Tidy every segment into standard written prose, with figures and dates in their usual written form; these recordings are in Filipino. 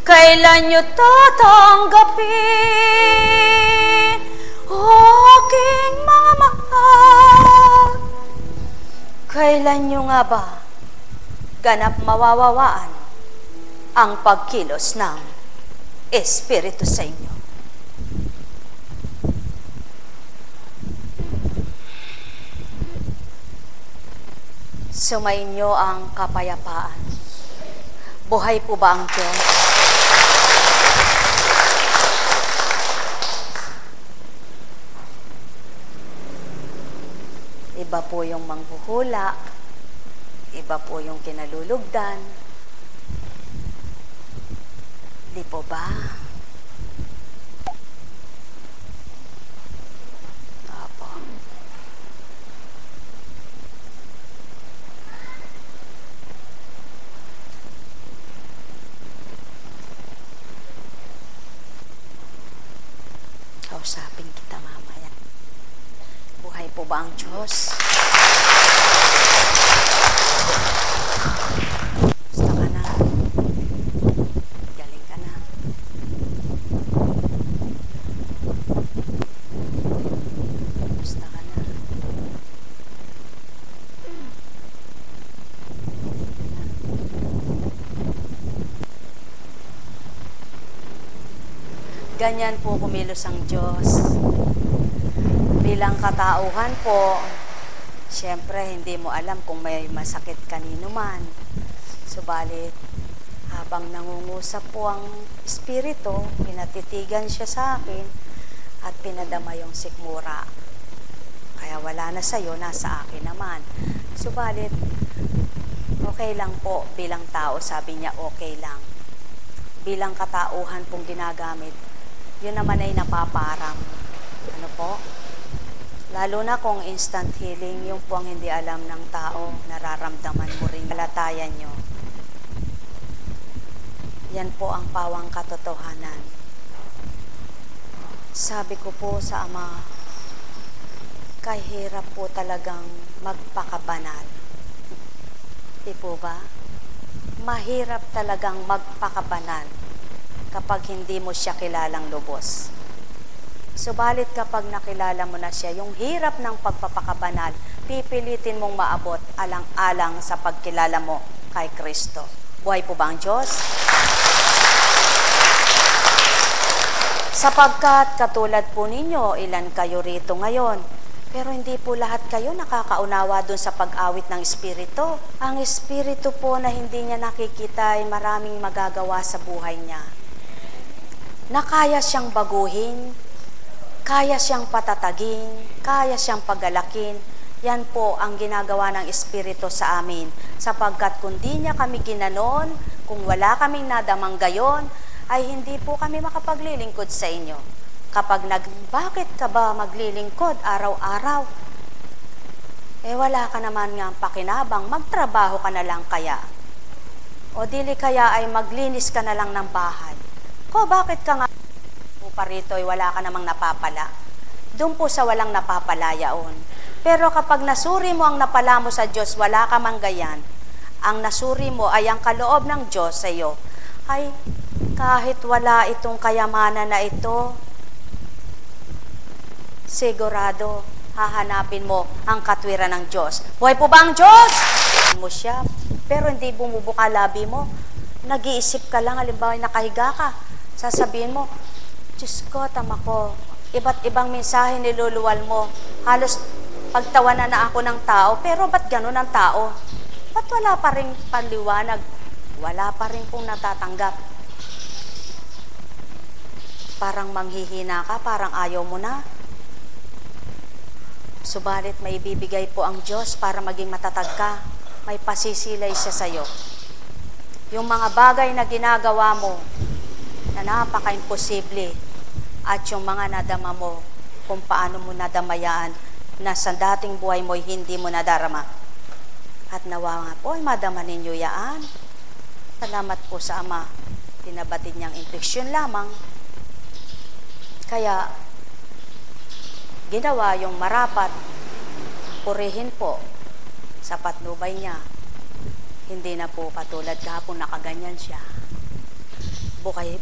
Kailan nyo tatanggapin, aking mga mahal? Kailan nyo nga ba ganap mawawawaan ang pagkilos ng Espiritu sa inyo? Sumainyo ang kapayapaan. Buhay po ba ang Diyos? Iba po yung manghuhula, iba po yung kinalulugdan. Di po ba? Apo. Kausapin kita mamaya. Buhay po ba ang Diyos? Basta ka na. Galing ka na. Basta ka na. Ganyan po kumilos ang Diyos. Bilang katauhan po, siyempre hindi mo alam kung may masakit kanino man. Subalit, habang nangungusap po ang Espiritu, pinatitigan siya sa akin at pinadama yung sikmura. Kaya wala na sa'yo, nasa akin naman. Subalit, okay lang po bilang tao, sabi niya okay lang. Bilang katauhan pong ginagamit, yun naman ay napaparang. Ano po? Lalo na kung instant healing, yung po ang hindi alam ng tao, nararamdaman mo rin, malatayan nyo. Yan po ang pawang katotohanan. Sabi ko po sa Ama, kahirap po talagang magpakabanal. Di po ba? Mahirap talagang magpakabanal kapag hindi mo siya kilalang lubos. Subalit kapag nakilala mo na siya, yung hirap ng pagpapakabanal, pipilitin mong maabot alang-alang sa pagkilala mo kay Kristo. Buhay po ba ang Diyos? Sapagkat katulad po ninyo, ilan kayo rito ngayon, pero hindi po lahat kayo nakakaunawa dun sa pag-awit ng Espiritu. Ang Espiritu po na hindi niya nakikita ay maraming magagawa sa buhay niya. Na kaya siyang baguhin, kaya siyang patatagin, kaya siyang pagalakin. Yan po ang ginagawa ng Espiritu sa amin. Sapagkat kung di niya kami ginanon, kung wala kaming nadamang gayon, ay hindi po kami makapaglilingkod sa inyo. Kapag bakit ka ba maglilingkod araw-araw? Wala ka naman nga pakinabang, magtrabaho ka na lang kaya. O dili kaya ay maglinis ka na lang ng bahay. Bakit ka nga pa rito ay wala ka namang napapala? Doon po sa walang napapala yaon. Pero kapag nasuri mo ang napala mo sa Diyos, wala ka mang gayan. Ang nasuri mo ay ang kaloob ng Diyos sa iyo. Ay, kahit wala itong kayamanan na ito, sigurado, hahanapin mo ang katwiran ng Diyos. Buhay po ba ang Diyos? Mo siya, pero hindi bumubuka labi mo. Nag-iisip ka lang, halimbawa nakahiga ka, sasabihin mo, Diyos ko, tama ko. Iba't ibang mensahe niluluwal mo. Halos pagtawanan na ako ng tao, pero ba't ganun ang tao? Ba't wala pa rin panliwanag? Wala pa rin pong natatanggap. Parang manghihina ka, parang ayaw mo na. Subalit may ibibigay po ang Diyos para maging matatag ka. May pasisilay siya sa'yo. Yung mga bagay na ginagawa mo, na napaka-imposible, at yung mga nadama mo, kung paano mo nadamayaan, na sa dating buhay mo hindi mo nadarama. At nawa nga po, madama ninyo yaan. Salamat po sa Ama, pinabatid niyang infeksyon lamang. Kaya, ginawa yung marapat, purihin po sa patnubay niya. Hindi na po katulad kahapon nakaganyan siya. bukay,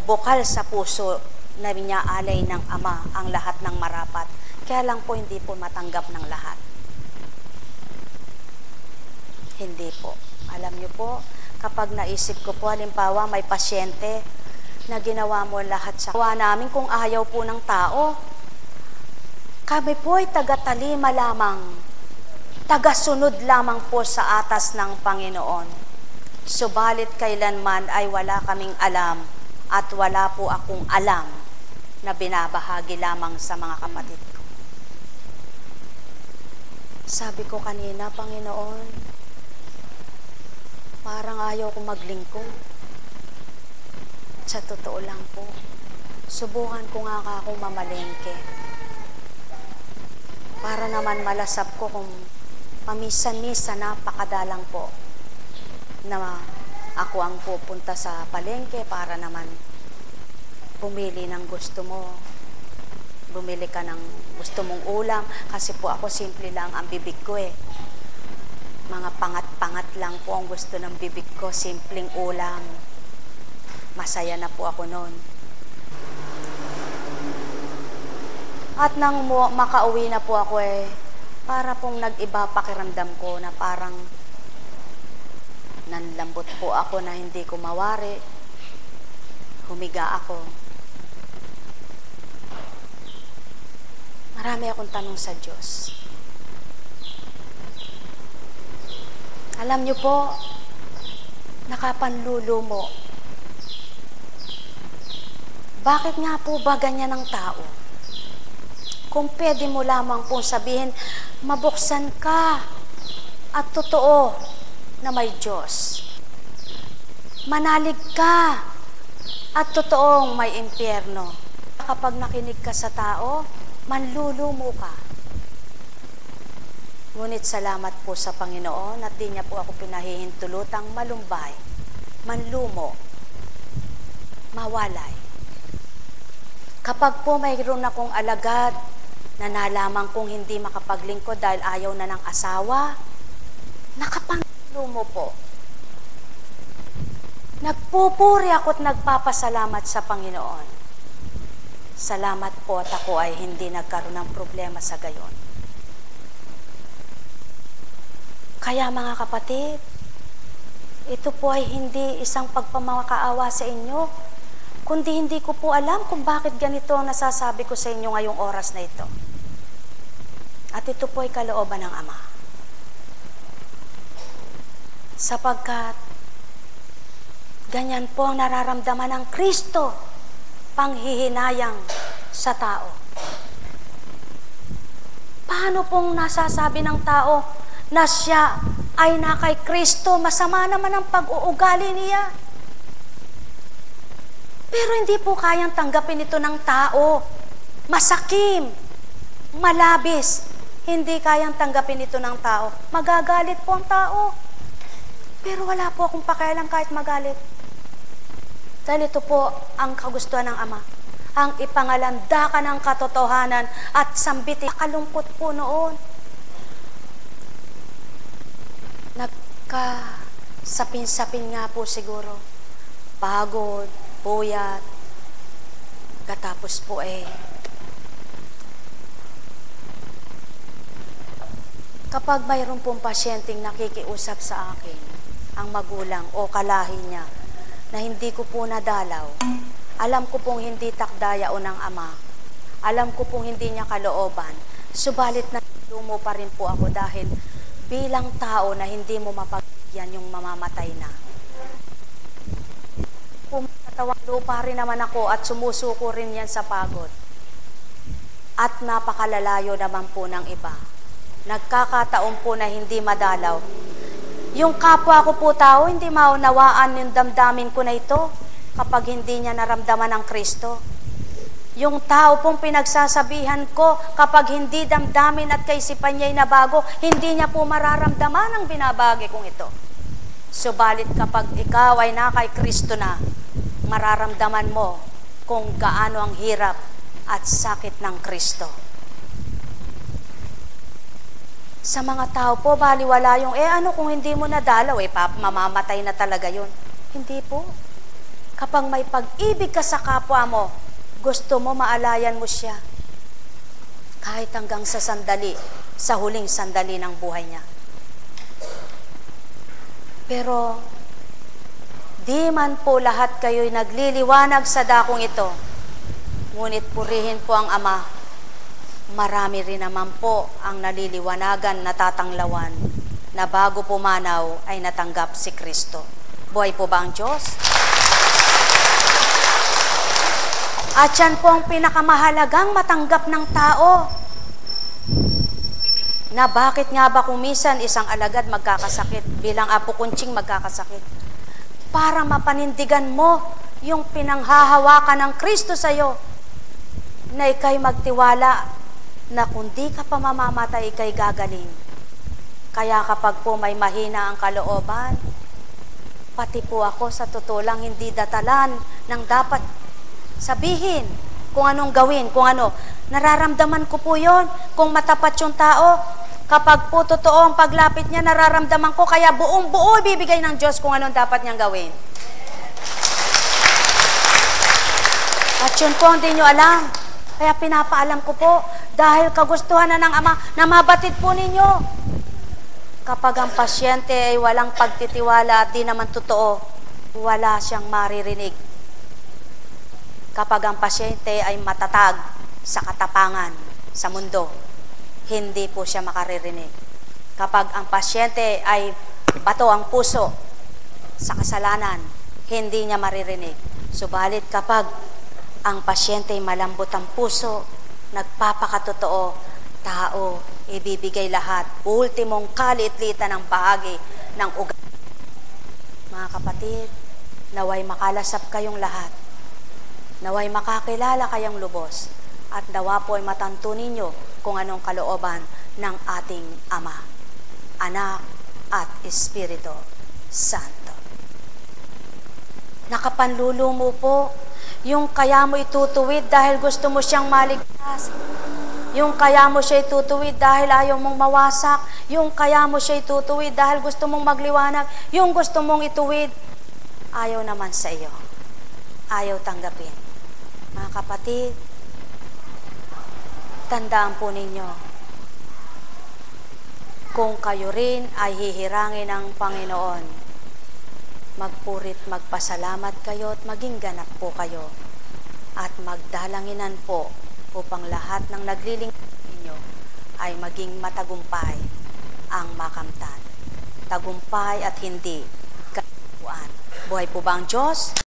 bukal sa puso na alay ng Ama ang lahat ng marapat. Kaya lang po hindi po matanggap ng lahat. Hindi po. Alam niyo po, kapag naisip ko po, halimbawa may pasyente na ginawa mo lahat sa gawa namin kung ayaw po ng tao. Kami po ay taga-talima lamang, taga-sunod lamang po sa atas ng Panginoon. Subalit kailanman ay wala kaming alam at wala po akong alam na binabahagi lamang sa mga kapatid ko. Sabi ko kanina, Panginoon, parang ayaw ko maglingkod. Sa totoo lang po, subukan ko nga akong mamalengke. Para naman malasap ko kung pamisan-misa napakadalang po na ako ang pupunta sa palengke para naman pumili ng gusto mo. Bumili ka ng gusto mong ulam kasi po ako simple lang ang bibig ko eh. Mga pangat-pangat lang po ang gusto ng bibig ko, simpleng ulam. Masaya na po ako noon. At nang makauwi na po ako eh, para pong nag-iba pakiramdam ko na parang nanlambot po ako na hindi ko mawari. Humiga ako. Marami akong tanong sa Diyos. Alam niyo po, nakapanlulumo. Bakit nga po ba ganyan ang tao? Kung pwede mo lamang pong sabihin, mabuksan ka at totoo na may Diyos. Manalig ka at totoong may impyerno. Kapag nakinig ka sa tao, manlulumo ka. Ngunit salamat po sa Panginoon at di niya po ako pinahihintulutang malumbay, manlumo, mawalay. Kapag po mayroon akong alagad na nalaman kong hindi makapaglingkod dahil ayaw na ng asawa, nakapanlumo po. Nagpupuri ako at nagpapasalamat sa Panginoon. Salamat po at ako ay hindi nagkaroon ng problema sa gayon. Kaya mga kapatid, ito po ay hindi isang pagpamakaawa sa inyo, kundi hindi ko po alam kung bakit ganito ang nasasabi ko sa inyo ngayong oras na ito. At ito po ay kalooban ng Ama. Sapagkat ganyan po ang nararamdaman ng Kristo, panghihinayang sa tao. Paano pong nasasabi ng tao na siya ay na kay Kristo, masama naman ang pag-uugali niya? Pero hindi po kayang tanggapin ito ng tao. Masakim, malabis, hindi kayang tanggapin ito ng tao. Magagalit po ang tao. Pero wala po akong pakialam kahit magalit. Dahil ito po ang kagustuhan ng Ama. Ang ipangalanda ka ng katotohanan at sambitin. Kalungkot po noon. Nagkasapin-sapin nga po siguro. Pagod, puyat. Katapos po kapag mayroon pong pasyenteng nakikiusap sa akin, ang magulang o kalahi niya, na hindi ko po nadalaw, alam ko pong hindi takdaya o ng Ama, alam ko pong hindi niya kalooban, subalit nalumo pa rin po ako dahil bilang tao na hindi mo mapagyan yung mamamatay na. Pumatawang lupa rin naman ako at sumusuko rin yan sa pagod. At napakalalayo naman po ng iba. Nagkakataon po na hindi madalaw. Yung kapwa ko po tao, hindi maunawaan yung damdamin ko na ito kapag hindi niya naramdaman ng Kristo. Yung tao pong pinagsasabihan ko, kapag hindi damdamin at kaisipan niya'y nabago, hindi niya po mararamdaman ang binabagi kong ito. Subalit kapag ikaw ay na kay Kristo na, mararamdaman mo kung gaano ang hirap at sakit ng Kristo. Sa mga tao po, baliwala yung, ano kung hindi mo nadalaw, mamamatay na talaga yun. Hindi po. Kapag may pag-ibig ka sa kapwa mo, gusto mo maalayan mo siya. Kahit hanggang sa sandali, sa huling sandali ng buhay niya. Pero, di man po lahat kayo'y nagliliwanag sa dakong ito. Ngunit purihin po ang Ama. Marami rin naman po ang naliliwanagan, natatanglawan, na bago pumanaw ay natanggap si Kristo. Buhay po ba ang Diyos? At yan po ang pinakamahalagang matanggap ng tao. Na bakit nga ba kung minsan isang alagad magkakasakit, bilang Apo Kunching magkakasakit? Para mapanindigan mo yung pinanghahawakan ng Kristo sa'yo, na ikay magtiwala na kung di ka pa mamamatay, ikay gagaling. Kaya kapag po may mahina ang kalooban, pati po ako sa totoo lang hindi datalan ng dapat sabihin kung anong gawin, kung ano. Nararamdaman ko po yon kung matapat yung tao. Kapag po totoo ang paglapit niya, nararamdaman ko, kaya buong-buo ibibigay ng Diyos kung anong dapat niyang gawin. At yun po, hindi nyo alam. Kaya pinapaalam ko po, dahil kagustuhan na ng Ama, na mabatid po ninyo. Kapag ang pasyente ay walang pagtitiwala at di naman totoo, wala siyang maririnig. Kapag ang pasyente ay matatag sa katapangan sa mundo, hindi po siya makaririnig. Kapag ang pasyente ay bato ang puso sa kasalanan, hindi niya maririnig. Subalit kapag ang pasyente ay malambot ang puso, nagpapakatotoo, tao, ibibigay lahat, ultimong kalit-litan ng bahagi ng ugali. Mga kapatid, naway makalasap kayong lahat. Naway makakilala kayong lubos. At nawa po ay matanto ninyo kung anong kalooban ng ating Ama, Anak, at Espiritu Santo. Nakapanlulo mo po yung kaya mo itutuwid dahil gusto mo siyang maligtas. Yung kaya mo siya itutuwid dahil ayaw mong mawasak. Yung kaya mo siya itutuwid dahil gusto mong magliwanag. Yung gusto mong ituwid, ayaw naman sa iyo. Ayaw tanggapin. Mga kapatid, tandaan po ninyo, kung kayo rin ay hihirangin ng Panginoon, magpurit magpasalamat kayo at maging ganap po kayo. At magdalanginan po upang lahat ng naglilingkod ninyo ay maging matagumpay ang makamtan. Tagumpay at hindi kalukuan. Buhay po ba ang Diyos?